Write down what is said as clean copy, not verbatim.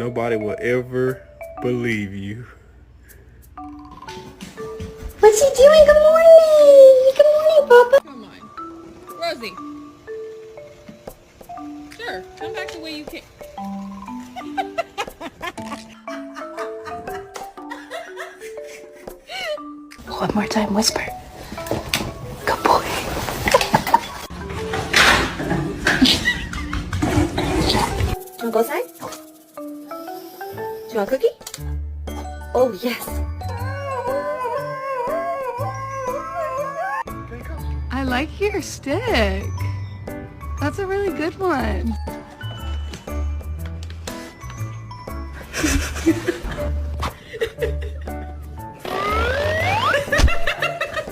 nobody will ever believe you. What's he doing? Good morning! Good morning, Papa! Come on. Rosie. Sure, come back the way you came. One more time, whisper. Good boy. You wanna go outside? Do you want a cookie? Oh, yes. I like your stick. That's a really good one.